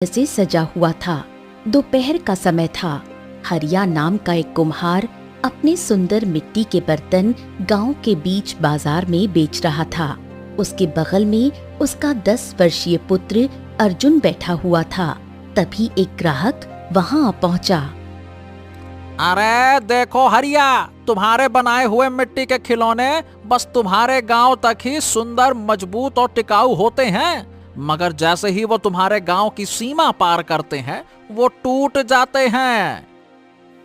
से सजा हुआ था। दोपहर का समय था। हरिया नाम का एक कुम्हार अपने सुंदर मिट्टी के बर्तन गांव के बीच बाजार में बेच रहा था। उसके बगल में उसका 10 वर्षीय पुत्र अर्जुन बैठा हुआ था। तभी एक ग्राहक वहां आ पहुंचा। अरे देखो हरिया, तुम्हारे बनाए हुए मिट्टी के खिलौने बस तुम्हारे गांव तक ही सुंदर, मजबूत और टिकाऊ होते हैं, मगर जैसे ही वो तुम्हारे गांव की सीमा पार करते हैं वो टूट जाते हैं।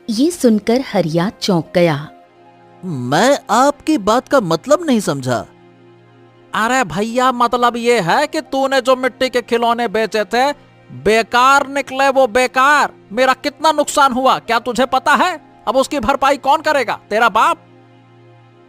ये सुनकर हरिया चौंक गया। मैं आपकी बात का मतलब नहीं समझा। अरे भैया, मतलब ये है कि तूने जो मिट्टी के खिलौने बेचे थे बेकार निकले, वो बेकार। मेरा कितना नुकसान हुआ क्या तुझे पता है? अब उसकी भरपाई कौन करेगा? तेरा बाप।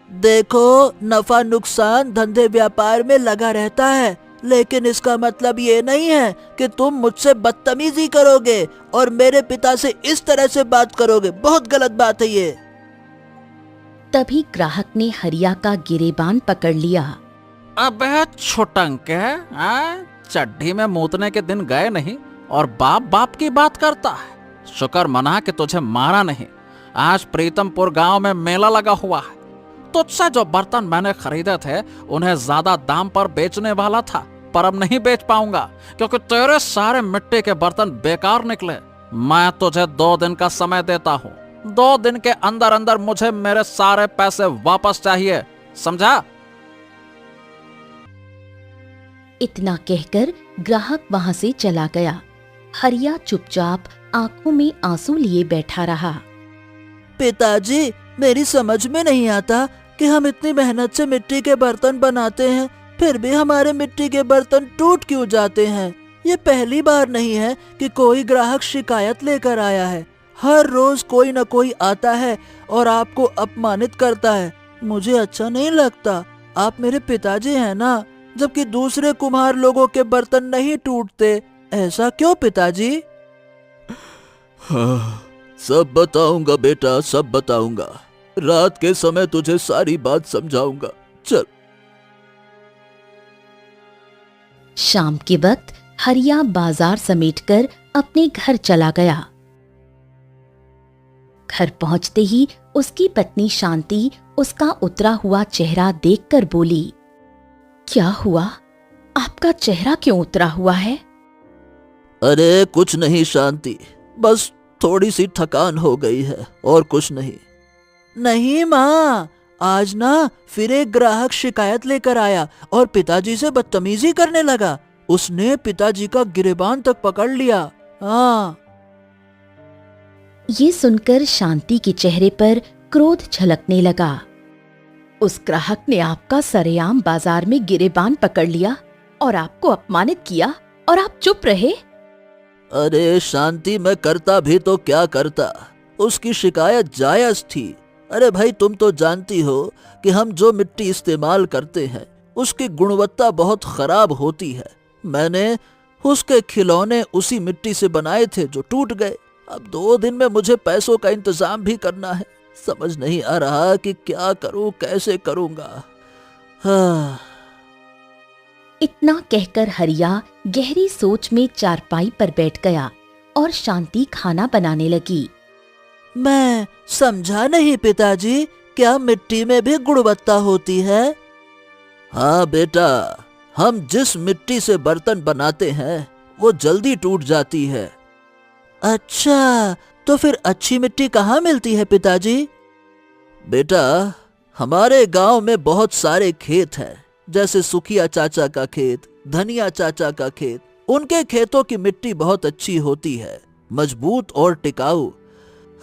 देखो, नफा नुकसान धंधे व्यापार में लगा रहता है, लेकिन इसका मतलब ये नहीं है कि तुम मुझसे बदतमीजी करोगे और मेरे पिता से इस तरह से बात करोगे। बहुत गलत बात है ये। तभी ग्राहक ने हरिया का गिरेबान पकड़ लिया। अबे छोटंके, चड्ढी में मूतने के दिन गए नहीं और बाप बाप की बात करता है। शुक्र मना कि तुझे मारा नहीं। आज प्रीतमपुर गांव में मेला लगा हुआ है। तुझसे जो बर्तन मैंने खरीदे थे उन्हें ज्यादा दाम पर बेचने वाला था, पर अब नहीं बेच पाऊंगा क्योंकि तेरे सारे मिट्टी के बर्तन बेकार निकले। मैं तुझे 2 दिन का समय देता हूँ। 2 दिन के अंदर अंदर मुझे मेरे सारे पैसे वापस चाहिए, समझा? इतना कहकर ग्राहक वहां से चला गया। हरिया चुपचाप आंखों में आंसू लिए बैठा रहा। पिताजी, मेरी समझ में नहीं आता कि हम इतनी मेहनत से मिट्टी के बर्तन बनाते हैं, फिर भी हमारे मिट्टी के बर्तन टूट क्यों जाते हैं। ये पहली बार नहीं है कि कोई ग्राहक शिकायत लेकर आया है। हर रोज कोई न कोई आता है और आपको अपमानित करता है। मुझे अच्छा नहीं लगता। आप मेरे पिताजी हैं ना, जबकि दूसरे कुम्हार लोगों के बर्तन नहीं टूटते। ऐसा क्यों पिताजी? हाँ, सब बताऊंगा बेटा, सब बताऊंगा। रात के समय तुझे सारी बात समझाऊंगा। चल। शाम के वक्त हरिया बाजार समेटकर अपने घर चला गया। घर पहुंचते ही उसकी पत्नी शांति उसका उतरा हुआ चेहरा देखकर बोली, क्या हुआ? आपका चेहरा क्यों उतरा हुआ है? अरे कुछ नहीं शांति, बस थोड़ी सी थकान हो गई है और कुछ नहीं। नहीं माँ, आज ना फिर एक ग्राहक शिकायत लेकर आया और पिताजी से बदतमीजी करने लगा। उसने पिताजी का गिरेबान तक पकड़ लिया। हाँ। ये सुनकर शांति के चेहरे पर क्रोध झलकने लगा। उस ग्राहक ने आपका सरेआम बाजार में गिरेबान पकड़ लिया और आपको अपमानित किया और आप चुप रहे। अरे शांति, मैं करता भी तो क्या करता, उसकी शिकायत जायज थी। अरे भाई, तुम तो जानती हो कि हम जो मिट्टी इस्तेमाल करते हैं उसकी गुणवत्ता बहुत खराब होती है। मैंने उसके खिलौने उसी मिट्टी से बनाए थे जो टूट गए। अब 2 दिन में मुझे पैसों का इंतजाम भी करना है। समझ नहीं आ रहा कि क्या करूं, कैसे करूंगा। हाँ। इतना कहकर हरिया गहरी सोच में चारपाई पर बैठ गया और शांति खाना बनाने लगी। मैं समझा नहीं पिताजी, क्या मिट्टी में भी गुणवत्ता होती है? हाँ बेटा, हम जिस मिट्टी से बर्तन बनाते हैं वो जल्दी टूट जाती है। अच्छा, तो फिर अच्छी मिट्टी कहाँ मिलती है पिताजी? बेटा, हमारे गांव में बहुत सारे खेत हैं, जैसे सुखिया चाचा का खेत, धनिया चाचा का खेत। उनके खेतों की मिट्टी बहुत अच्छी होती है, मजबूत और टिकाऊ।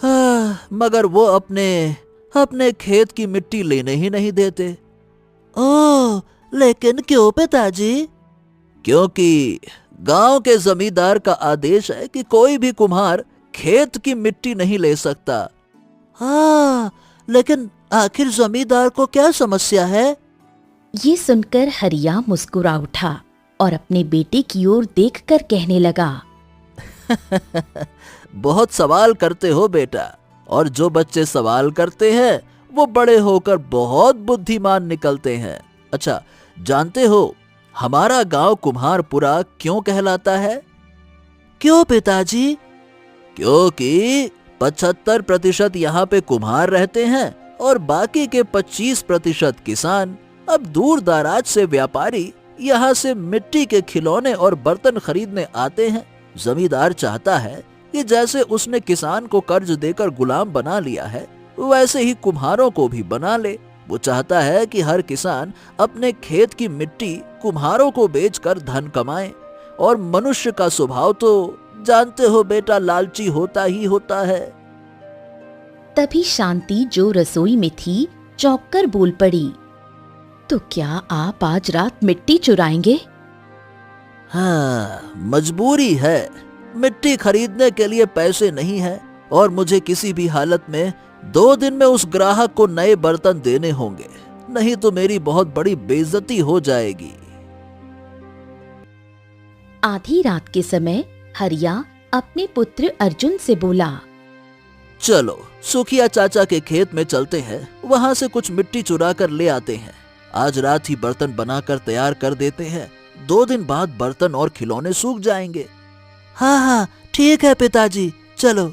हाँ, मगर वो अपने खेत की मिट्टी लेने ही नहीं देते। ओह, लेकिन क्यों पिताजी? क्योंकि गांव के जमींदार का आदेश है कि कोई भी कुम्हार खेत की मिट्टी नहीं ले सकता। हाँ, लेकिन आखिर जमींदार को क्या समस्या है? ये सुनकर हरिया मुस्कुरा उठा और अपने बेटे की ओर देखकर कहने लगा, बहुत सवाल करते हो बेटा, और जो बच्चे सवाल करते हैं वो बड़े होकर बहुत बुद्धिमान निकलते हैं। अच्छा, जानते हो हमारा गांव कुम्हारपुरा क्यों कहलाता है? क्यों पिताजी? क्योंकि 75% यहाँ पे कुम्हार रहते हैं और बाकी के 25% किसान। अब दूर दराज से व्यापारी यहाँ से मिट्टी के खिलौने और बर्तन खरीदने आते हैं। जमींदार चाहता है कि जैसे उसने किसान को कर्ज देकर गुलाम बना लिया है, वैसे ही कुम्हारों को भी बना ले। वो चाहता है कि हर किसान अपने खेत की मिट्टी कुम्हारों को बेचकर धन कमाए। और मनुष्य का स्वभाव तो जानते हो बेटा, लालची होता ही होता है। तभी शांति जो रसोई में थी चौंक कर बोल पड़ी, तो क्या आप आज रात मिट्टी चुराएंगे? हाँ, मजबूरी है। मिट्टी खरीदने के लिए पैसे नहीं है और मुझे किसी भी हालत में 2 दिन में उस ग्राहक को नए बर्तन देने होंगे, नहीं तो मेरी बहुत बड़ी बेइज्जती हो जाएगी। आधी रात के समय हरिया अपने पुत्र अर्जुन से बोला, चलो सुखिया चाचा के खेत में चलते हैं, वहां से कुछ मिट्टी चुरा कर ले आते हैं। आज रात ही बर्तन बनाकर तैयार कर देते हैं, 2 दिन बाद बर्तन और खिलौने सूख जाएंगे। हाँ हाँ ठीक है पिताजी, चलो।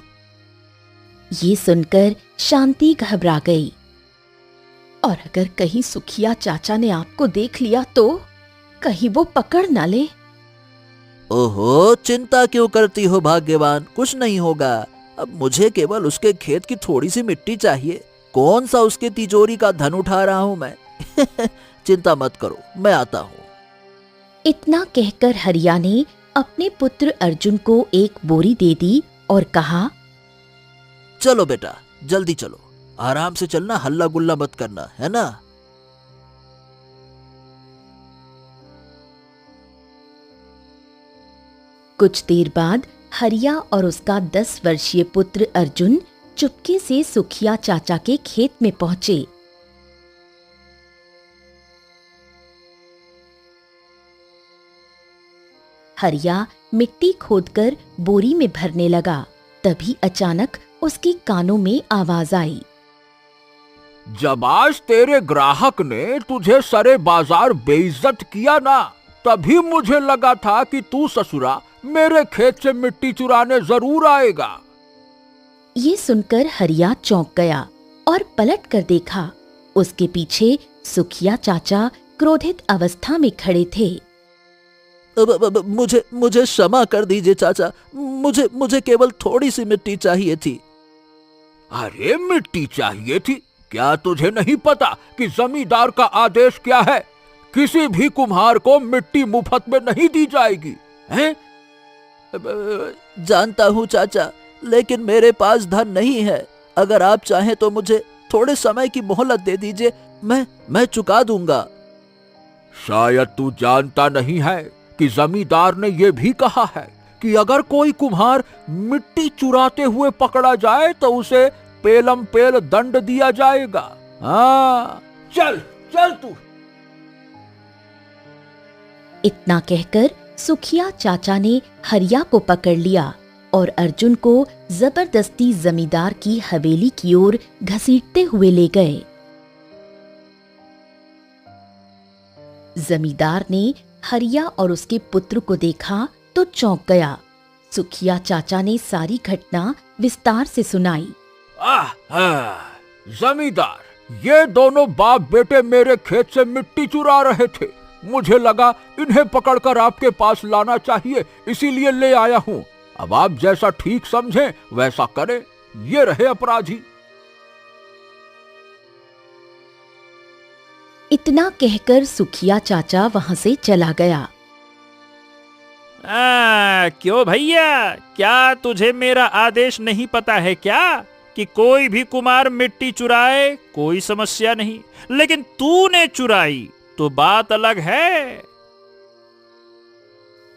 ये सुनकर शांति घबरा गई। और अगर कहीं सुखिया चाचा ने आपको देख लिया तो कहीं वो पकड़ ना ले। ओहो, चिंता क्यों करती हो भाग्यवान, कुछ नहीं होगा। अब मुझे केवल उसके खेत की थोड़ी सी मिट्टी चाहिए, कौन सा उसके तिजोरी का धन उठा रहा हूं मैं। चिंता मत करो, मैं आता हूं। इतना कहकर हरिया ने अपने पुत्र अर्जुन को एक बोरी दे दी और कहा, चलो बेटा जल्दी चलो, आराम से चलना, हल्ला गुल्ला मत करना, है ना। कुछ देर बाद हरिया और उसका 10 वर्षीय पुत्र अर्जुन चुपके से सुखिया चाचा के खेत में पहुंचे। हरिया मिट्टी खोदकर बोरी में भरने लगा। तभी अचानक उसके कानों में आवाज आई, जब आज तेरे ग्राहक ने तुझे सरे बाजार बेइज्जत किया ना, तभी मुझे लगा था कि तू ससुरा मेरे खेत से मिट्टी चुराने जरूर आएगा। ये सुनकर हरिया चौंक गया और पलट कर देखा। उसके पीछे सुखिया चाचा क्रोधित अवस्था में खड़े थे। मुझे क्षमा कर दीजिए चाचा, मुझे केवल थोड़ी सी मिट्टी चाहिए थी। अरे मिट्टी चाहिए थी? क्या तुझे नहीं पता कि जमींदार का आदेश क्या है? किसी भी कुम्हार को मिट्टी मुफ्त में नहीं दी जाएगी, हैं? जानता हूँ चाचा, लेकिन मेरे पास धन नहीं है। अगर आप चाहें तो मुझे थोड़े समय की मोहलत दे दीजिए, मैं चुका दूंगा। शायद तू जानता नहीं है कि जमींदार ने यह भी कहा है कि अगर कोई कुम्हार मिट्टी चुराते हुए पकड़ा जाए तो उसे पेलम पेल दंड दिया जाएगा। हाँ, चल चल तू। इतना कहकर सुखिया चाचा ने हरिया को पकड़ लिया और अर्जुन को जबरदस्ती जमींदार की हवेली की ओर घसीटते हुए ले गए। जमींदार ने हरिया और उसके पुत्र को देखा तो चौंक गया। सुखिया चाचा ने सारी घटना विस्तार से सुनाई। जमींदार, ये दोनों बाप बेटे मेरे खेत से मिट्टी चुरा रहे थे। मुझे लगा इन्हें पकड़कर आपके पास लाना चाहिए, इसीलिए ले आया हूँ। अब आप जैसा ठीक समझें वैसा करें। ये रहे अपराधी। इतना कहकर सुखिया चाचा वहां से चला गया। क्यों भैया, क्या तुझे मेरा आदेश नहीं पता है क्या कि कोई भी कुम्हार मिट्टी चुराए कोई समस्या नहीं, लेकिन तूने चुराई तो बात अलग है।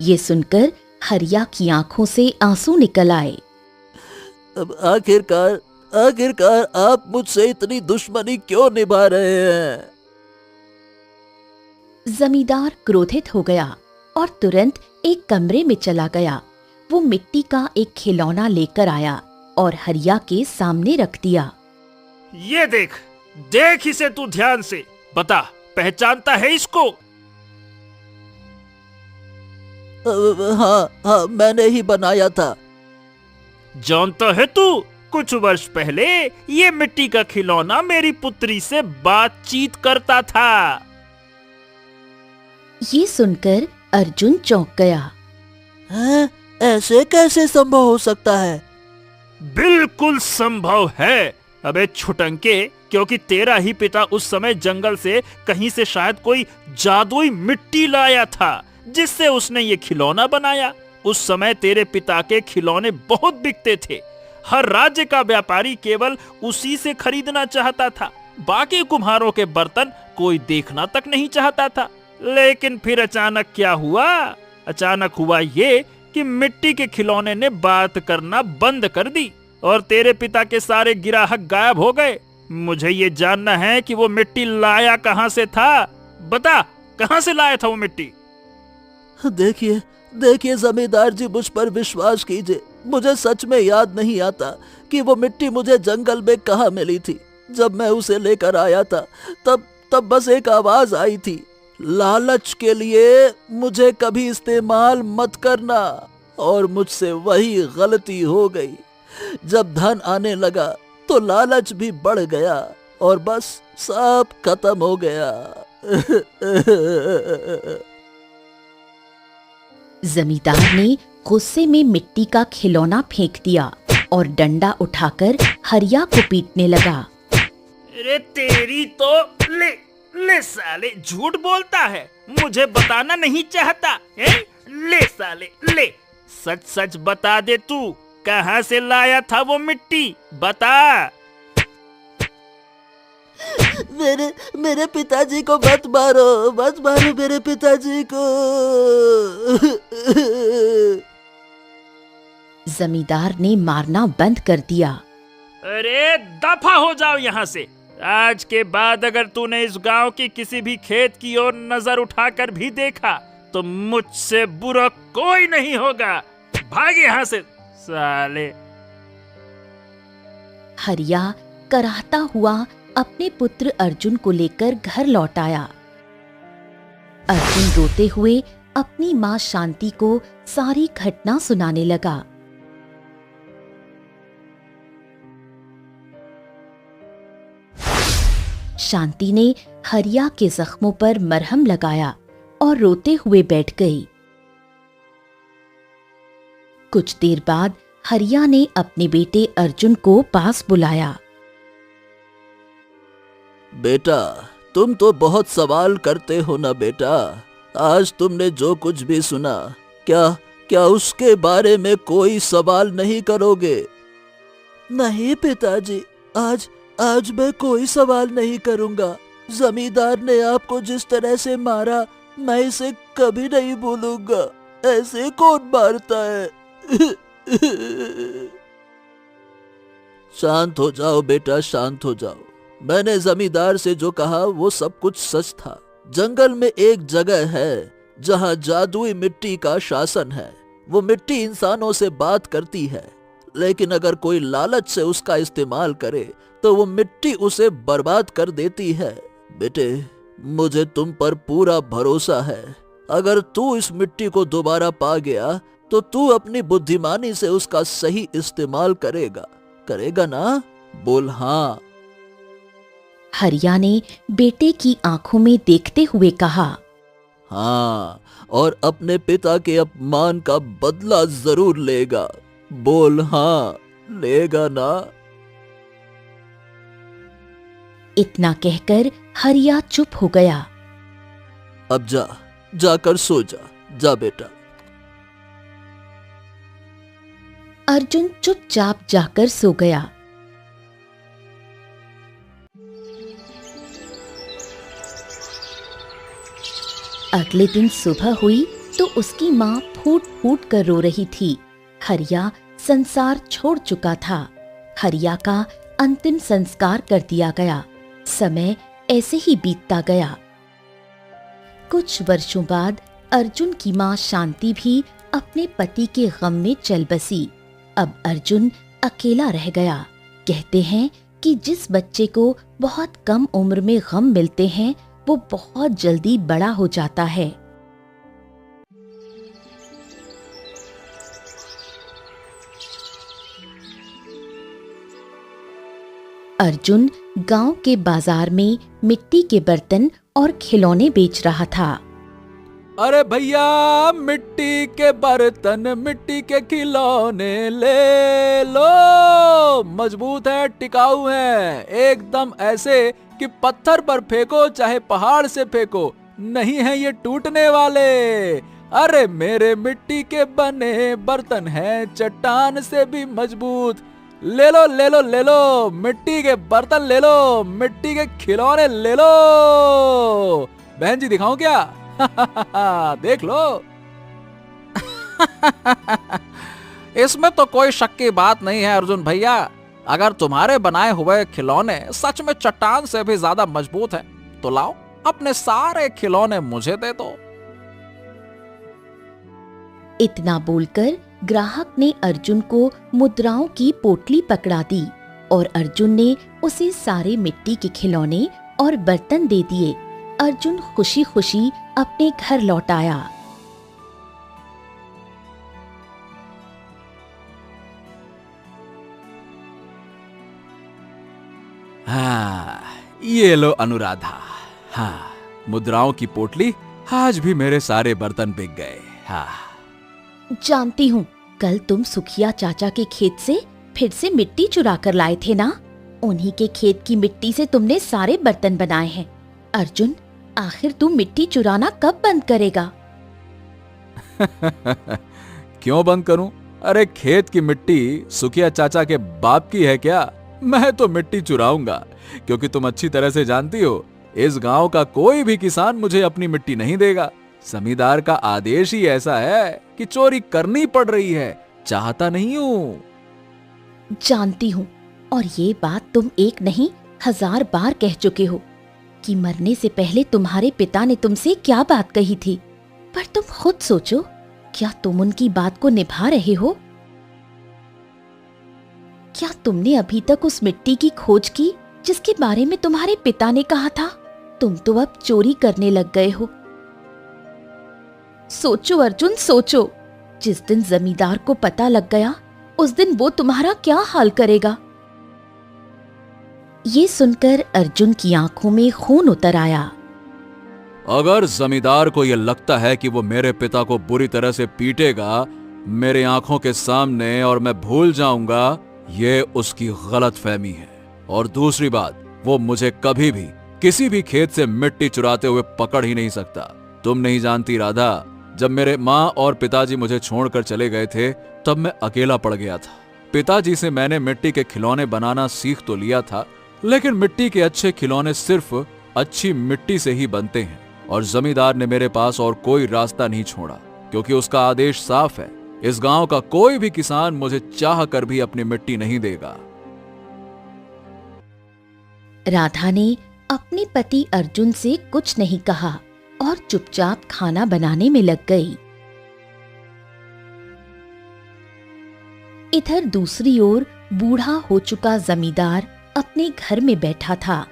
ये सुनकर हरिया की आंखों से आंसू निकल आए। अब आखिरकार आप मुझसे इतनी दुश्मनी क्यों निभा रहे हैं? जमींदार क्रोधित हो गया और तुरंत एक कमरे में चला गया। वो मिट्टी का एक खिलौना लेकर आया और हरिया के सामने रख दिया। ये देख इसे तू ध्यान से, बता पहचानता है इसको? हाँ हाँ, मैंने ही बनाया था। जानता है तू, कुछ वर्ष पहले ये मिट्टी का खिलौना मेरी पुत्री से बातचीत करता था। ये सुनकर अर्जुन चौंक गया। हैं? ऐसे कैसे संभव हो सकता है? बिल्कुल संभव है। अबे छुटंके, क्योंकि तेरा ही पिता उस समय जंगल से कहीं से शायद कोई जादुई मिट्टी लाया था, जिससे उसने ये खिलौना बनाया। उस समय तेरे पिता के खिलौने बहुत बिकते थे। हर राज्य का व्यापारी केवल उसी से खरीदना चाहता था। बाकी कुम्हारों के बर्तन कोई देखना तक नहीं चाहता था। लेकिन फिर अचानक क्या हुआ? अचानक हुआ ये कि मिट्टी के खिलौने ने बात करना बंद कर दी और तेरे पिता के सारे ग्राहक गायब हो गए। मुझे ये जानना है कि वो मिट्टी लाया कहां से था। बता, कहां से लाया था वो मिट्टी? देखिए देखिए जमींदार जी, मुझ पर विश्वास कीजिए, मुझे सच में याद नहीं आता कि वो मिट्टी मुझे जंगल में कहाँ मिली थी। जब मैं उसे लेकर आया था तब बस एक आवाज आई थी, लालच के लिए मुझे कभी इस्तेमाल मत करना। और मुझसे वही गलती हो गई। जब धन आने लगा तो लालच भी बढ़ गया और बस सब खत्म हो गया। जमींदार ने गुस्से में मिट्टी का खिलौना फेंक दिया और डंडा उठाकर हरिया को पीटने लगा। अरे तेरी तो ले साले, झूठ बोलता है, मुझे बताना नहीं चाहता है? ले साले ले, सच सच बता दे, तू कहां से लाया था वो मिट्टी? बता। मेरे पिताजी को मत मारो मेरे पिताजी को। जमींदार ने मारना बंद कर दिया। अरे दफा हो जाओ यहाँ से। आज के बाद अगर तूने इस गांव की किसी भी खेत की ओर नजर उठाकर भी देखा तो मुझसे बुरा कोई नहीं होगा। भाग यहाँ से साले। हरिया कराहता हुआ अपने पुत्र अर्जुन को लेकर घर लौट आया। अर्जुन रोते हुए अपनी मां शांति को सारी घटना सुनाने लगा। शांति ने हरिया के जख्मों पर मरहम लगाया और रोते हुए बैठ गई। कुछ देर बाद हरिया ने अपने बेटे अर्जुन को पास बुलाया। बेटा, तुम तो बहुत सवाल करते हो ना बेटा। आज तुमने जो कुछ भी सुना, क्या उसके बारे में कोई सवाल नहीं करोगे? नहीं पिताजी, आज मैं कोई सवाल नहीं करूंगा। जमींदार ने आपको जिस तरह से मारा, मैं इसे कभी नहीं भूलूंगा। ऐसे कौन मारता है? शांत हो जाओ बेटा, शांत हो जाओ। मैंने जमींदार से जो कहा वो सब कुछ सच था। जंगल में एक जगह है जहां जादुई मिट्टी का शासन है। वो मिट्टी इंसानों से बात करती है, लेकिन अगर कोई लालच से उसका इस्तेमाल करे तो वो मिट्टी उसे बर्बाद कर देती है। बेटे, मुझे तुम पर पूरा भरोसा है। अगर तू इस मिट्टी को दोबारा पा गया तो तू अपनी बुद्धिमानी से उसका सही इस्तेमाल करेगा ना? बोल हाँ। हरिया ने बेटे की आंखों में देखते हुए कहा, हाँ, और अपने पिता के अपमान का बदला जरूर लेगा। बोल हाँ, लेगा ना? इतना कहकर हरिया चुप हो गया। अब जाकर सो जा बेटा। अर्जुन चुपचाप जाकर सो गया। अगले दिन सुबह हुई तो उसकी माँ फूट फूट कर रो रही थी। हरिया संसार छोड़ चुका था। हरिया का अंतिम संस्कार कर दिया गया। समय ऐसे ही बीतता गया। कुछ वर्षों बाद अर्जुन की माँ शांति भी अपने पति के गम में चल बसी। अब अर्जुन अकेला रह गया। कहते हैं कि जिस बच्चे को बहुत कम उम्र में गम मिलते हैं वो बहुत जल्दी बड़ा हो जाता है। अर्जुन गांव के बाजार में मिट्टी के बर्तन और खिलौने बेच रहा था। अरे भैया, मिट्टी के बर्तन, मिट्टी के खिलौने ले लो। मजबूत है, टिकाऊ है, एकदम ऐसे कि पत्थर पर फेंको चाहे पहाड़ से फेंको, नहीं है ये टूटने वाले। अरे मेरे मिट्टी के बने बर्तन हैं चट्टान से भी मजबूत। ले लो ले लो ले लो, मिट्टी के बर्तन ले लो, मिट्टी के खिलौने ले लो। बहन जी दिखाऊं क्या? देख लो। इसमें तो कोई शक की बात नहीं है अर्जुन भैया। अगर तुम्हारे बनाए हुए खिलौने सच में चट्टान से भी ज्यादा मजबूत हैं, तो लाओ अपने सारे खिलौने मुझे दे दो। इतना बोलकर ग्राहक ने अर्जुन को मुद्राओं की पोटली पकड़ा दी और अर्जुन ने उसे सारे मिट्टी के खिलौने और बर्तन दे दिए। अर्जुन खुशी खुशी अपने घर लौट आया। हाँ, ये लो अनुराधा। हाँ, मुद्राओं की पोटली, आज भी मेरे सारे बर्तन बिक गए। हाँ। जानती हूँ, कल तुम सुखिया चाचा के खेत से फिर से मिट्टी चुरा कर लाए थे ना? उन्हीं के खेत की मिट्टी से तुमने सारे बर्तन बनाए हैं। अर्जुन, आखिर तुम मिट्टी चुराना कब बंद करेगा? क्यों बंद करूं? अरे खेत की मिट्टी सुखिया चाचा के बाप की है क्या? मैं तो मिट्टी चुराऊंगा, क्योंकि तुम अच्छी तरह से जानती हो, इस गांव का कोई भी किसान मुझे अपनी मिट्टी नहीं देगा। जमींदार का आदेश ही ऐसा है कि चोरी करनी पड़ रही है, चाहता नहीं हूं। जानती हूँ, और ये बात तुम एक नहीं 1000 बार कह चुके हो कि मरने से पहले तुम्हारे पिता ने तुमसे क्या बात कही थी। पर तुम खुद सोचो, क्या तुम उनकी बात को निभा रहे हो? क्या तुमने अभी तक उस मिट्टी की खोज की जिसके बारे में तुम्हारे पिता ने कहा था? तुम तो अब चोरी करने लग गए हो। सोचो अर्जुन, सोचो, जिस दिन जमींदार को पता लग गया, उस दिन वो तुम्हारा क्या हाल करेगा? ये सुनकर अर्जुन की आंखों में खून उतर आया। अगर जमींदार को यह लगता है कि वो मेरे पिता को बुरी तरह से पीटेगा मेरे आंखों के सामने और मैं भूल जाऊंगा, ये उसकी गलतफहमी है। और दूसरी बात, वो मुझे कभी भी किसी भी खेत से मिट्टी चुराते हुए पकड़ ही नहीं सकता। तुम नहीं जानती राधा, जब मेरे माँ और पिताजी मुझे छोड़कर चले गए थे, तब मैं अकेला पड़ गया था। पिताजी से मैंने मिट्टी के खिलौने बनाना सीख तो लिया था, लेकिन मिट्टी के अच्छे खिलौने सिर्फ अच्छी मिट्टी से ही बनते हैं। और जमींदार ने मेरे पास और कोई रास्ता नहीं छोड़ा, क्योंकि उसका आदेश साफ है, इस गांव का कोई भी किसान मुझे चाह कर भी अपनी मिट्टी नहीं देगा। राधा ने अपने पति अर्जुन से कुछ नहीं कहा और चुपचाप खाना बनाने में लग गई। इधर दूसरी ओर बूढ़ा हो चुका जमींदार अपने घर में बैठा था।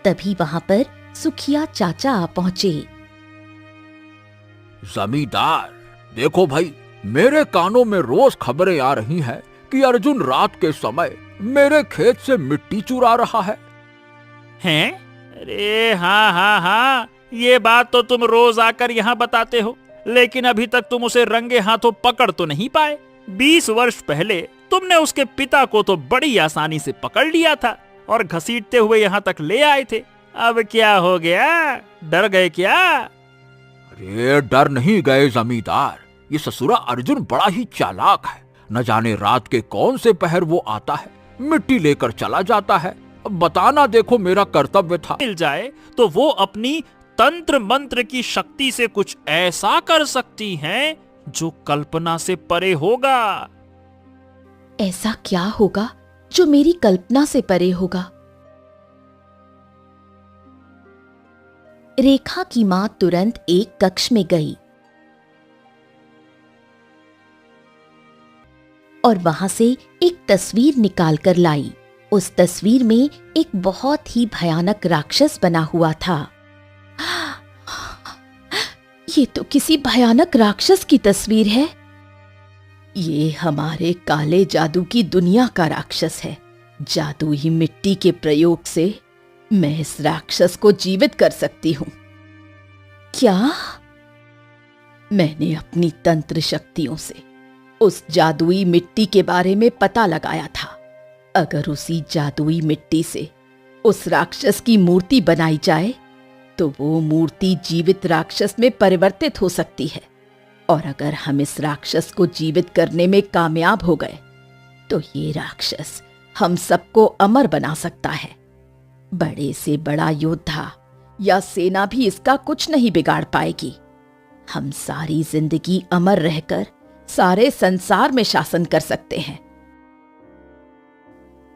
तभी वहां पर सुखिया चाचा आ पहुंचे। जमींदार, देखो भाई, मेरे कानों में रोज खबरें आ रही हैं कि अर्जुन रात के समय मेरे खेत से मिट्टी चुरा रहा है। हैं? अरे हाँ हाँ हाँ, ये बात तो तुम रोज आकर यहाँ बताते हो, लेकिन अभी तक तुम उसे रंगे हाथों पकड़ तो नहीं पाए। 20 वर्ष पहले तुमने उसके पिता को तो बड़ी आसानी से पकड़ लिया था और घसीटते हुए यहाँ तक ले आए थे। अब क्या हो गया? डर गए क्या? अरे डर नहीं गए जमींदार, ये ससुरा अर्जुन बड़ा ही चालाक है। न जाने रात के कौन से पहर वो आता है, मिट्टी लेकर चला जाता है। अब बताना देखो मेरा कर्तव्य था। मिल जाए तो वो अपनी तंत्र मंत्र की शक्ति से कुछ ऐसा कर सकती हैं जो कल्पना से परे होगा। ऐसा क्या होगा जो मेरी कल्पना से परे होगा? रेखा की मां तुरंत एक कक्ष में गई और वहां से एक तस्वीर निकाल कर लाई। उस तस्वीर में एक बहुत ही भयानक राक्षस बना हुआ था। ये तो किसी भयानक राक्षस की तस्वीर है। ये हमारे काले जादू की दुनिया का राक्षस है। जादुई मिट्टी के प्रयोग से मैं इस राक्षस को जीवित कर सकती हूं। क्या? मैंने अपनी तंत्र शक्तियों से उस जादुई मिट्टी के बारे में पता लगाया था। अगर उसी जादुई मिट्टी से उस राक्षस की मूर्ति बनाई जाए तो वो मूर्ति जीवित राक्षस में परिवर्तित हो सकती है, और अगर हम इस राक्षस को जीवित करने में कामयाब हो गए तो ये राक्षस हम सबको अमर बना सकता है। बड़े से बड़ा योद्धा या सेना भी इसका कुछ नहीं बिगाड़ पाएगी। हम सारी जिंदगी अमर रहकर सारे संसार में शासन कर सकते हैं।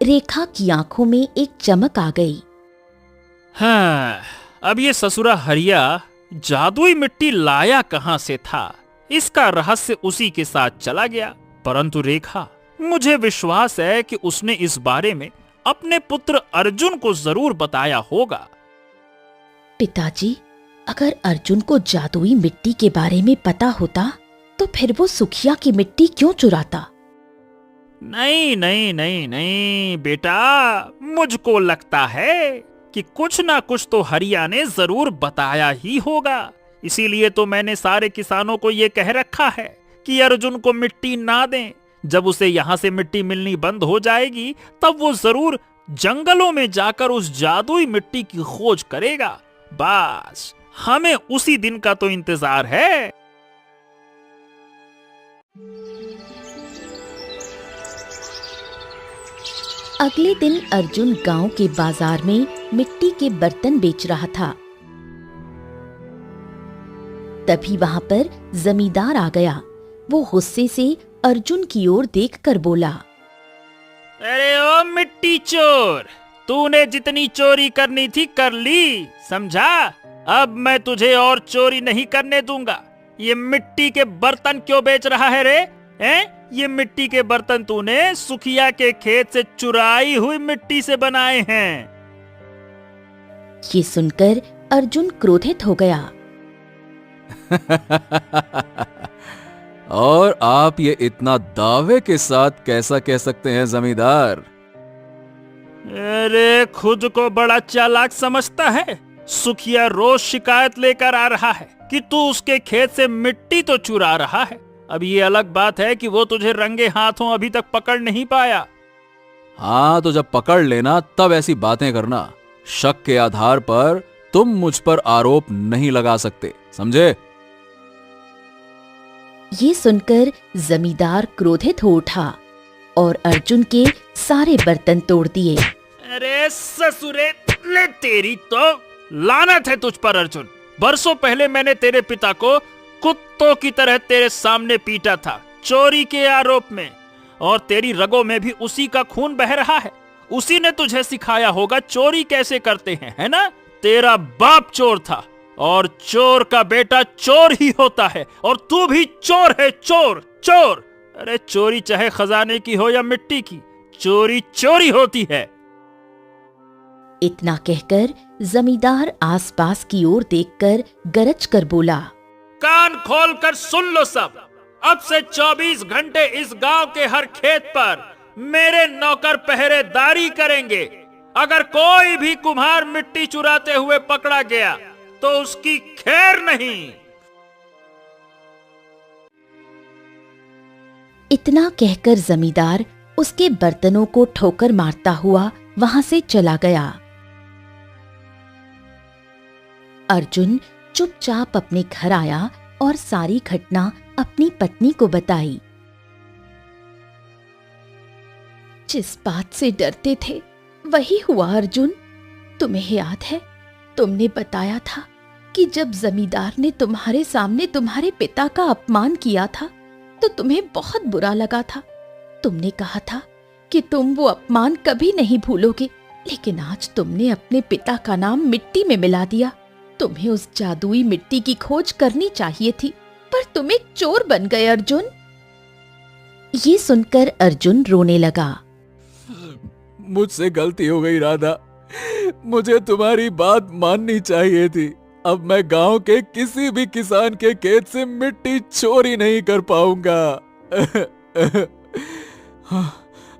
रेखा की आंखों में एक चमक आ गई। हाँ, अब ये ससुरा हरिया जादुई मिट्टी लाया कहां से था, इसका रहस्य उसी के साथ चला गया। परंतु रेखा, मुझे विश्वास है कि उसने इस बारे में अपने पुत्र अर्जुन को जरूर बताया होगा। पिताजी, अगर अर्जुन को जादुई मिट्टी के बारे में पता होता तो फिर वो सुखिया की मिट्टी क्यों चुराता? नहीं नहीं नहीं नहीं बेटा, मुझको लगता है कि कुछ ना कुछ तो हरिया ने जरूर बताया ही होगा। इसीलिए तो मैंने सारे किसानों को ये कह रखा है कि अर्जुन को मिट्टी ना दें। जब उसे यहाँ से मिट्टी मिलनी बंद हो जाएगी तब वो जरूर जंगलों में जाकर उस जादुई मिट्टी की खोज करेगा। बस हमें उसी दिन का तो इंतजार है। अगले दिन अर्जुन गांव के बाजार में मिट्टी के बर्तन बेच रहा था। तभी वहां पर जमींदार आ गया। वो गुस्से से अर्जुन की ओर देखकर बोला, अरे ओ मिट्टी चोर, तूने जितनी चोरी करनी थी कर ली, समझा? अब मैं तुझे और चोरी नहीं करने दूंगा। ये मिट्टी के बर्तन क्यों बेच रहा है रे? हैं? ये मिट्टी के बर्तन तूने सुखिया के खेत से चुराई हुई मिट्टी से बनाए हैं। ये सुनकर अर्जुन क्रोधित हो गया। और आप ये इतना दावे के साथ कैसा कह सकते हैं जमींदार? अरे खुद को बड़ा चालाक समझता है। सुखिया रोज शिकायत लेकर आ रहा है कि तू उसके खेत से मिट्टी तो चुरा रहा है। अब ये अलग बात है कि वो तुझे रंगे हाथों अभी तक पकड़ नहीं पाया। हाँ, तो जब पकड़ लेना तब ऐसी बातें करना। शक के आधार पर तुम मुझ पर आरोप नहीं लगा सकते, समझे? ये सुनकर जमींदार क्रोधित हो उठा और अर्जुन के सारे बर्तन तोड़ दिए। अरे ससुरे, ले तेरी तो लानत है तुझ पर अर्जुन। बरसों पहले मैंने तेरे पिता को कुत्तों की तरह तेरे सामने पीटा था, चोरी के आरोप में, और तेरी रगों में भी उसी का खून बह रहा है। उसी ने तुझे सिखाया होगा चोरी कैसे करते हैं, है ना? तेरा बाप चोर था और चोर का बेटा चोर ही होता है, और तू भी चोर है, चोर चोर। अरे चोरी चाहे खजाने की हो या मिट्टी की, चोरी चोरी होती है। इतना कहकर जमींदार आसपास की ओर देखकर गरज कर बोला, कान खोलकर सुन लो सब। अब से 24 घंटे इस गांव के हर खेत पर मेरे नौकर पहरेदारी करेंगे। अगर कोई भी कुम्हार मिट्टी चुराते हुए पकड़ा गया तो उसकी खैर नहीं। इतना कहकर जमींदार उसके बर्तनों को ठोकर मारता हुआ वहां से चला गया। अर्जुन चुपचाप अपने घर आया और सारी घटना अपनी पत्नी को बताई। जिस बात से डरते थे वही हुआ अर्जुन। तुम्हें याद है, तुमने बताया था कि जब जमींदार ने तुम्हारे सामने तुम्हारे पिता का अपमान किया था तो तुम्हें बहुत बुरा लगा था। तुमने कहा था कि तुम वो अपमान कभी नहीं भूलोगे, लेकिन आज तुमने अपने पिता का नाम मिट्टी में मिला दिया। तुम्हें उस जादुई मिट्टी की खोज करनी चाहिए थी, पर तुम एक चोर बन गए अर्जुन। ये सुनकर अर्जुन रोने लगा। मुझसे गलती हो गई राधा, मुझे तुम्हारी बात माननी चाहिए थी। अब मैं गांव के किसी भी किसान के खेत से मिट्टी चोरी नहीं कर पाऊंगा,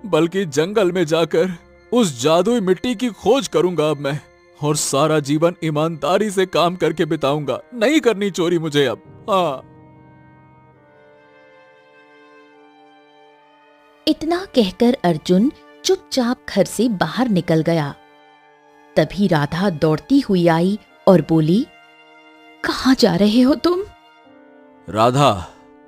बल्कि जंगल में जाकर उस जादुई मिट्टी की खोज करूंगा अब मैं, और सारा जीवन ईमानदारी से काम करके बिताऊंगा। नहीं करनी चोरी मुझे अब। हाँ। इतना कहकर अर्जुन चुपचाप घर से बाहर निकल गया। तभी राधा दौड़ती हुई आई और बोली, कहाँ जा रहे हो तुम? राधा,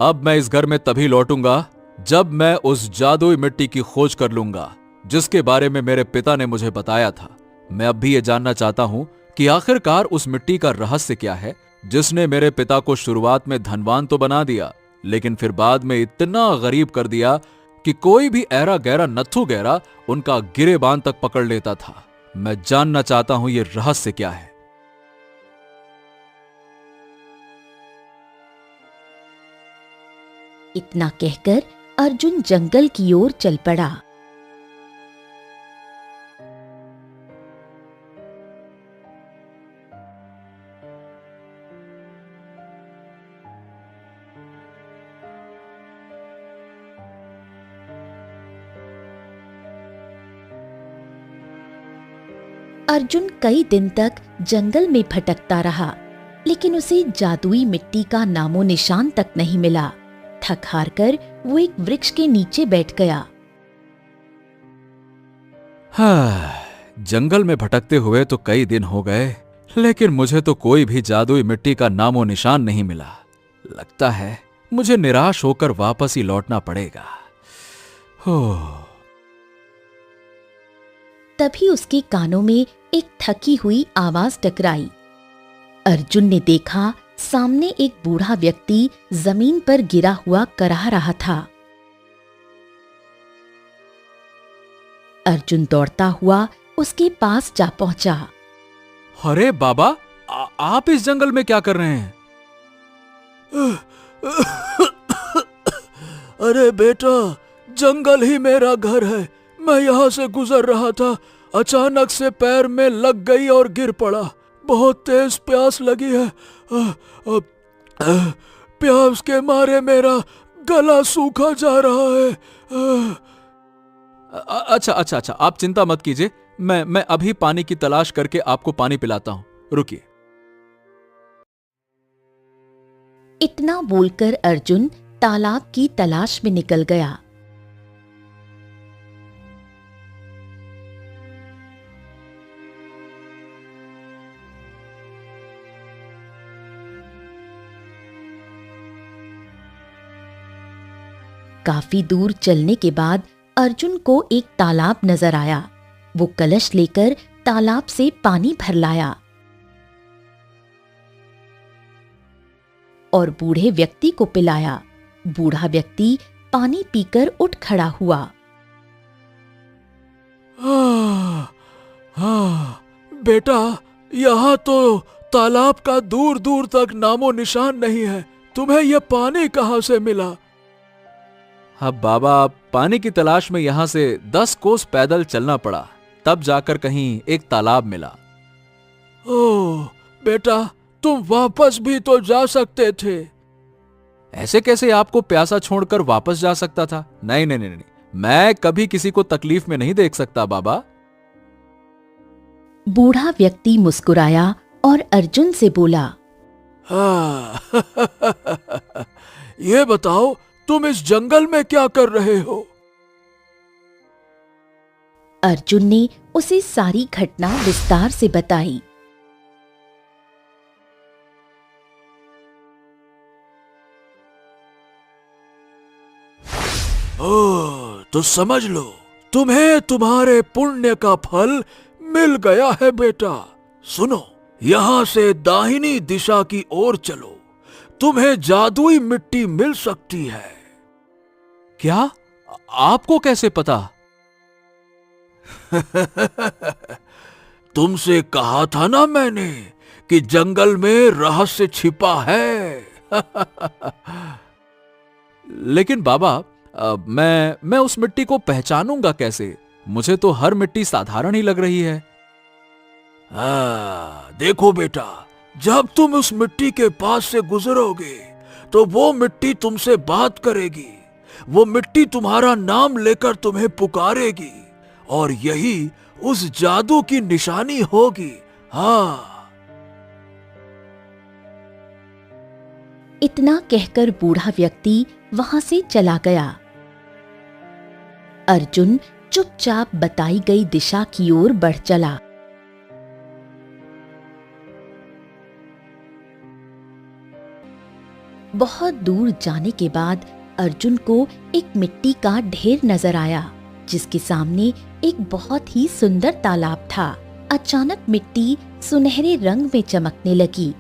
अब मैं इस घर में तभी लौटूंगा जब मैं उस जादुई मिट्टी की खोज कर लूंगा जिसके बारे में मेरे पिता ने मुझे बताया था। मैं अब भी ये जानना चाहता हूं कि आखिरकार उस मिट्टी का रहस्य क्या है जिसने मेरे पिता को शुरुआत में धनवान तो बना दिया, लेकिन फिर बाद में इतना गरीब कर दिया कि कोई भी ऐरा गहरा नत्थु गहरा उनका गिरेबान तक पकड़ लेता था। मैं जानना चाहता हूं ये रहस्य क्या है। इतना कहकर अर्जुन जंगल की ओर चल पड़ा। अर्जुन कई दिन तक जंगल में भटकता रहा, लेकिन उसे जादुई मिट्टी का नामो निशान तक नहीं मिला। थक हार कर वो एक वृक्ष के नीचे बैठ गया। हाँ, जंगल में भटकते हुए तो कई दिन हो गए, लेकिन मुझे तो कोई भी जादुई मिट्टी का नामो निशान नहीं मिला। लगता है मुझे निराश होकर वापस ही लौटना पड़ेगा। हो। तभी उसके कानों में एक थकी हुई आवाज टकराई। अर्जुन ने देखा सामने एक बूढ़ा व्यक्ति जमीन पर गिरा हुआ कराह रहा था। अर्जुन दौड़ता हुआ उसके पास जा पहुंचा। अरे बाबा, आप इस जंगल में क्या कर रहे हैं? अरे बेटा, जंगल ही मेरा घर है। मैं यहाँ से गुजर रहा था, अचानक से पैर में लग गई और गिर पड़ा। बहुत तेज प्यास लगी है। प्यास के मारे मेरा गला सूखा जा रहा है। अच्छा अच्छा अच्छा, आप चिंता मत कीजिए। मैं अभी पानी की तलाश करके आपको पानी पिलाता हूं, रुकिए। इतना बोलकर अर्जुन तालाब की तलाश में निकल गया। काफी दूर चलने के बाद अर्जुन को एक तालाब नजर आया। वो कलश लेकर तालाब से पानी भर लाया और बूढ़े व्यक्ति को पिलाया। बूढ़ा व्यक्ति पानी पीकर उठ खड़ा हुआ। बेटा, यहाँ तो तालाब का दूर दूर तक नामो निशान नहीं है। तुम्हें यह पानी कहाँ से मिला? अब बाबा, पानी की तलाश में यहां से 10 कोस पैदल चलना पड़ा, तब जाकर कहीं एक तालाब मिला। ओह बेटा, तुम वापस भी तो जा सकते थे। ऐसे कैसे आपको प्यासा छोड़कर वापस जा सकता था? नहीं नहीं नहीं नहीं, मैं कभी किसी को तकलीफ में नहीं देख सकता बाबा। बूढ़ा व्यक्ति मुस्कुराया और अर्जुन से बोला, हाँ। ये बताओ, तुम इस जंगल में क्या कर रहे हो? अर्जुन ने उसे सारी घटना विस्तार से बताई। ओह, तो समझ लो, तुम्हें तुम्हारे पुण्य का फल मिल गया है बेटा। सुनो, यहाँ से दाहिनी दिशा की ओर चलो, तुम्हें जादुई मिट्टी मिल सकती है। क्या? आपको कैसे पता? तुमसे कहा था ना मैंने कि जंगल में रहस्य छिपा है। लेकिन बाबा, मैं उस मिट्टी को पहचानूंगा कैसे? मुझे तो हर मिट्टी साधारण ही लग रही है। देखो बेटा, जब तुम उस मिट्टी के पास से गुजरोगे तो वो मिट्टी तुमसे बात करेगी। वो मिट्टी तुम्हारा नाम लेकर तुम्हें पुकारेगी और यही उस जादू की निशानी होगी। हाँ। इतना कहकर बूढ़ा व्यक्ति वहां से चला गया। अर्जुन चुपचाप बताई गई दिशा की ओर बढ़ चला। बहुत दूर जाने के बाद अर्जुन को एक मिट्टी का ढेर नजर आया, जिसके सामने एक बहुत ही सुंदर तालाब था। अचानक मिट्टी सुनहरे रंग में चमकने लगी,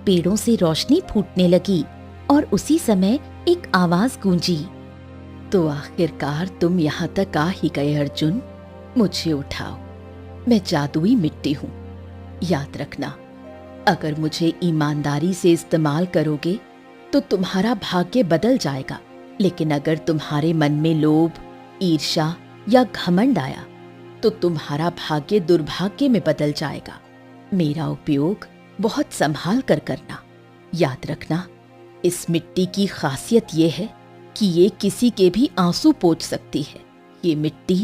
पेड़ों से रोशनी फूटने लगी और उसी समय एक आवाज गूंजी। तो आखिरकार तुम यहाँ तक आ ही गए अर्जुन, मुझे उठाओ, मैं जादुई मिट्टी हूँ। याद रखना, अगर मुझे ईमानदारी से इस्तेमाल करोगे तो तुम्हारा भाग्य बदल जाएगा, लेकिन अगर तुम्हारे मन में लोभ, ईर्ष्या या घमंड आया तो तुम्हारा भाग्य दुर्भाग्य में बदल जाएगा। मेरा उपयोग बहुत संभाल कर करना। याद रखना, इस मिट्टी की खासियत ये है कि ये किसी के भी आंसू पोंछ सकती है। ये मिट्टी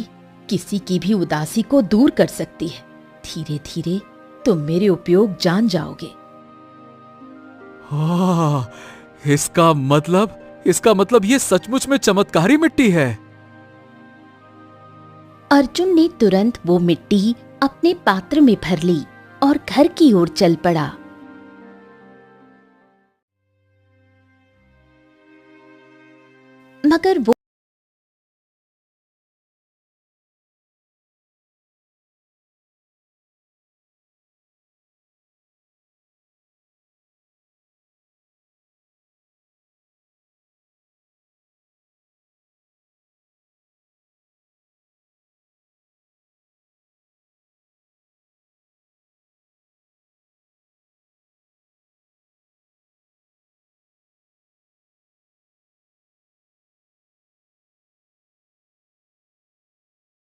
किसी की भी उदासी को दूर कर सकती है। धीरे धीरे तुम मेरे उपयोग जान जाओगे। इसका मतलब ये सचमुच में चमत्कारी मिट्टी है। अर्जुन ने तुरंत वो मिट्टी अपने पात्र में भर ली और घर की ओर चल पड़ा। मगर वो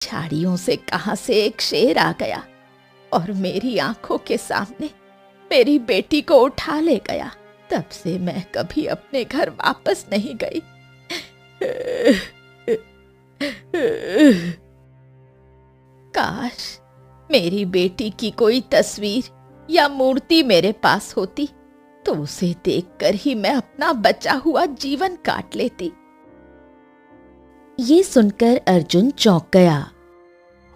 झाड़ियों से कहां से एक शेर आ गया और मेरी आंखों के सामने मेरी बेटी को उठा ले गया। तब से मैं कभी अपने घर वापस नहीं गई। काश मेरी बेटी की कोई तस्वीर या मूर्ति मेरे पास होती तो उसे देखकर ही मैं अपना बचा हुआ जीवन काट लेती। ये सुनकर अर्जुन चौंक गया।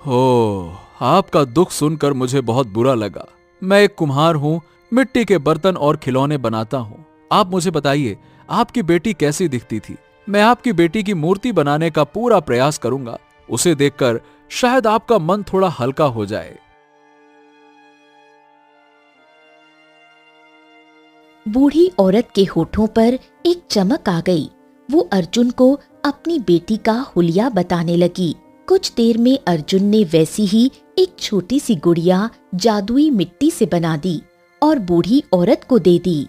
हो, आपका दुख सुनकर मुझे बहुत बुरा लगा। मैं एक कुम्हार हूँ, मिट्टी के बर्तन और खिलौने बनाता हूँ। आप मुझे बताइए, आपकी बेटी कैसी दिखती थी? मैं आपकी बेटी की मूर्ति बनाने का पूरा प्रयास करूंगा। उसे देखकर शायद आपका मन थोड़ा हल्का हो जाए। बूढ़ी औरत के होठों पर एक चमक आ गई। वो अर्जुन को अपनी बेटी का हुलिया बताने लगी। कुछ देर में अर्जुन ने वैसी ही एक छोटी सी गुड़िया जादुई मिट्टी से बना दी और बूढ़ी औरत को दे दी।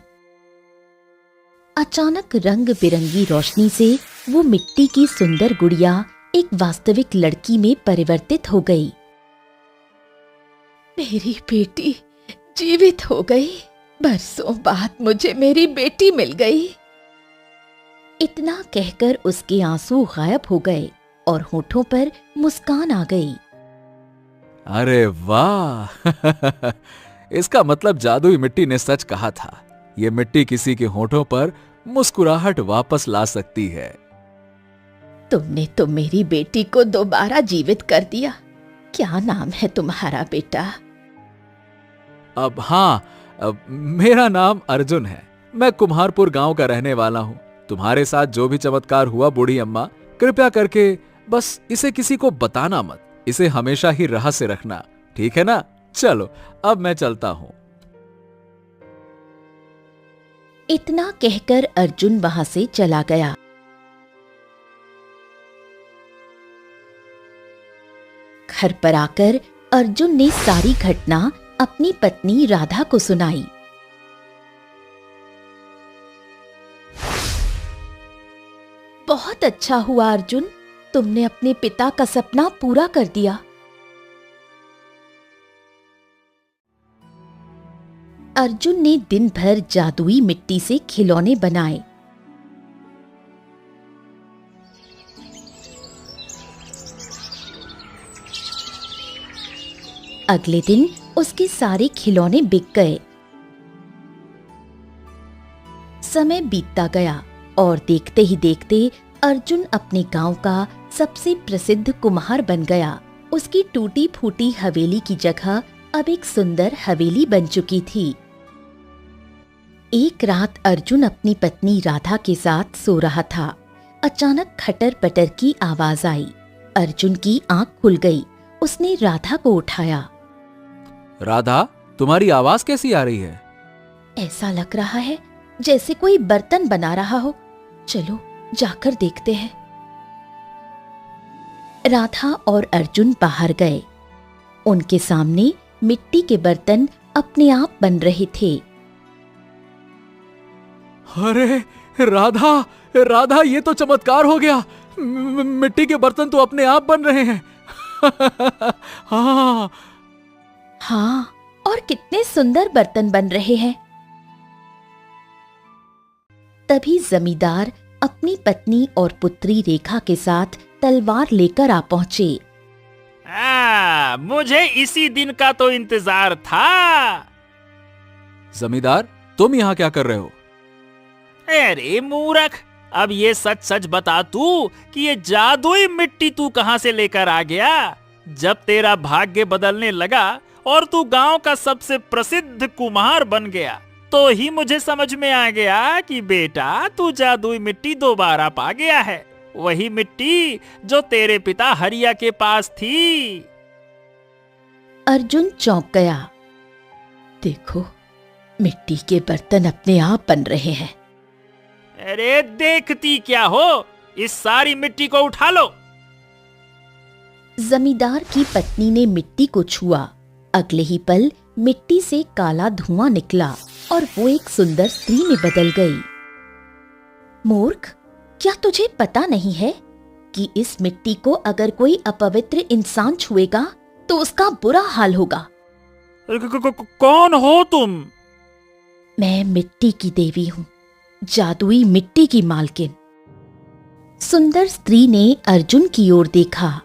अचानक रंग बिरंगी रोशनी से वो मिट्टी की सुंदर गुड़िया एक वास्तविक लड़की में परिवर्तित हो गई। मेरी बेटी जीवित हो गई। बरसों बाद मुझे मेरी बेटी मिल गई। इतना कहकर उसके आंसू गायब हो गए और होठों पर मुस्कान आ गई। अरे वाह! इसका मतलब जादुई मिट्टी ने सच कहा था। ये मिट्टी किसी के होठों पर मुस्कुराहट वापस ला सकती है। तुमने तो मेरी बेटी को दोबारा जीवित कर दिया। क्या नाम है तुम्हारा बेटा? मेरा नाम अर्जुन है। मैं कुम्हारपुर गांव का रहने वाला हूँ। तुम्हारे साथ जो भी चमत्कार हुआ बूढ़ी अम्मा, कृपया करके बस इसे किसी को बताना मत। इसे हमेशा ही रहस्य रखना, ठीक है ना? चलो अब मैं चलता हूँ। इतना कहकर अर्जुन वहां से चला गया। घर पर आकर अर्जुन ने सारी घटना अपनी पत्नी राधा को सुनाई। बहुत अच्छा हुआ अर्जुन, तुमने अपने पिता का सपना पूरा कर दिया। अर्जुन ने दिन भर जादुई मिट्टी से खिलौने बनाए। अगले दिन उसके सारे खिलौने बिक गए। समय बीतता गया और देखते ही देखते अर्जुन अपने गांव का सबसे प्रसिद्ध कुम्हार बन गया। उसकी टूटी फूटी हवेली की जगह अब एक सुंदर हवेली बन चुकी थी। एक रात अर्जुन अपनी पत्नी राधा के साथ सो रहा था। अचानक खटर पटर की आवाज आई। अर्जुन की आंख खुल गई। उसने राधा को उठाया। राधा, तुम्हारी आवाज कैसी आ रही है? ऐसा लग रहा है जैसे कोई बर्तन बना रहा हो। चलो जाकर देखते हैं। राधा और अर्जुन बाहर गए। उनके सामने मिट्टी के बर्तन अपने आप बन रहे थे। अरे राधा, राधा, ये तो चमत्कार हो गया। मिट्टी के बर्तन तो अपने आप बन रहे हैं। हाँ हाँ, और कितने सुंदर बर्तन बन रहे हैं। तभी जमींदार अपनी पत्नी और पुत्री रेखा के साथ तलवार लेकर आ पहुंचे। मुझे इसी दिन का तो इंतजार था। जमींदार, तुम यहाँ क्या कर रहे हो? अरे मूर्ख, अब ये सच सच बता तू कि ये जादुई मिट्टी तू कहां से लेकर आ गया? जब तेरा भाग्य बदलने लगा और तू गांव का सबसे प्रसिद्ध कुम्हार बन गया, तो ही मुझे समझ में आ गया कि बेटा तू जादुई मिट्टी दोबारा पा गया है। वही मिट्टी जो तेरे पिता हरिया के पास थी। अर्जुन चौंक गया। देखो, मिट्टी के बर्तन अपने आप बन रहे हैं। अरे देखती क्या हो, इस सारी मिट्टी को उठा लो। जमींदार की पत्नी ने मिट्टी को छुआ। अगले ही पल मिट्टी से काला धुआं निकला और वो एक सुंदर स्त्री में बदल गई। मूर्ख, क्या तुझे पता नहीं है कि इस मिट्टी को अगर कोई अपवित्र इंसान छुएगा तो उसका बुरा हाल होगा। कौन हो तुम? मैं मिट्टी की देवी हूँ, जादुई मिट्टी की मालकिन। सुंदर स्त्री ने अर्जुन की ओर देखा।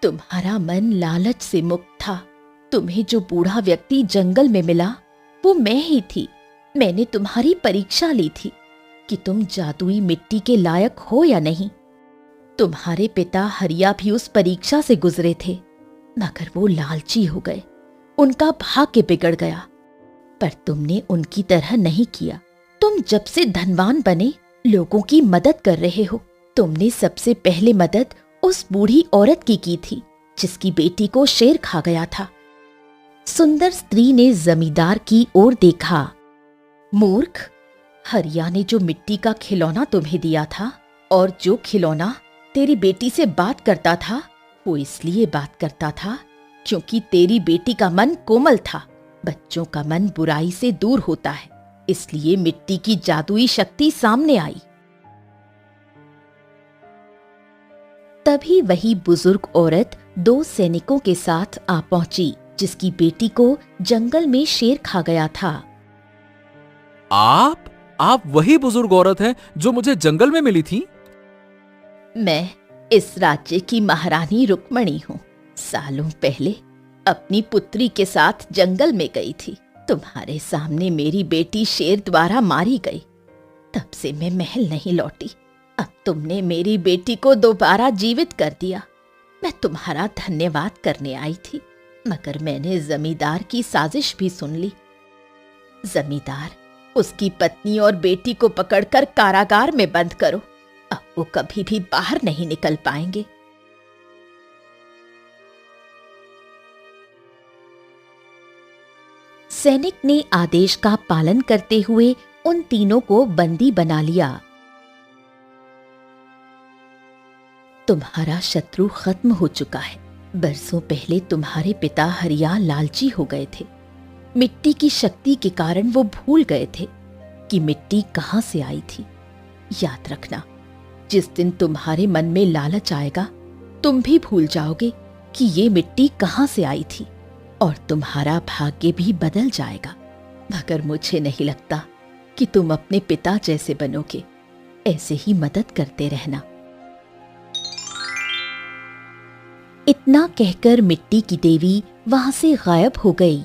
तुम्हारा मन लालच से मुक्त था। तुम्हें जो बूढ़ा व्यक्ति जंगल में मिला वो मैं ही थी। मैंने तुम्हारी परीक्षा ली थी कि तुम जादुई मिट्टी के लायक हो या नहीं। तुम्हारे पिता हरिया भी उस परीक्षा से गुजरे थे, मगर वो लालची हो गए। उनका भाग्य बिगड़ गया, पर तुमने उनकी तरह नहीं किया। तुम जब से धनवान बने लोगों की मदद कर रहे हो। तुमने सबसे पहले मदद उस बूढ़ी औरत की थी जिसकी बेटी को शेर खा गया था। सुंदर स्त्री ने जमींदार की ओर देखा। मूर्ख, हरिया ने जो मिट्टी का खिलौना तुम्हें दिया था और जो खिलौना तेरी बेटी से बात करता था, वो इसलिए बात करता था क्योंकि तेरी बेटी का मन कोमल था। बच्चों का मन बुराई से दूर होता है, इसलिए मिट्टी की जादुई शक्ति सामने आई। तभी वही बुजुर्ग औरत 2 सैनिकों के साथ आ पहुंची जिसकी बेटी को जंगल में शेर खा गया था। आप वही बुजुर्ग औरत हैं जो मुझे जंगल में मिली थी? मैं इस राज्य की महारानी रुक्मणी हूँ। सालों पहले अपनी पुत्री के साथ जंगल में गई थी। तुम्हारे सामने मेरी बेटी शेर द्वारा मारी गई। तब से मैं महल नहीं लौटी। अब तुमने मेरी बेटी को दोबारा जीवित कर दिया। मैं तुम्हारा धन्यवाद करने आई थी, मगर मैंने जमींदार की साजिश भी सुन ली। जमींदार, उसकी पत्नी और बेटी को पकड़कर कारागार में बंद करो। अब वो कभी भी बाहर नहीं निकल पाएंगे। सैनिक ने आदेश का पालन करते हुए उन तीनों को बंदी बना लिया। तुम्हारा शत्रु खत्म हो चुका है। बरसों पहले तुम्हारे पिता हरिया लालची हो गए थे। मिट्टी की शक्ति के कारण वो भूल गए थे कि मिट्टी कहां से आई थी। याद रखना, जिस दिन तुम्हारे मन में लालच आएगा, तुम भी भूल जाओगे कि ये मिट्टी कहां से आई थी और तुम्हारा भाग्य भी बदल जाएगा। मगर मुझे नहीं लगता कि तुम अपने पिता जैसे बनोगे। ऐसे ही मदद करते रहना। इतना कहकर मिट्टी की देवी वहां से गायब हो गई।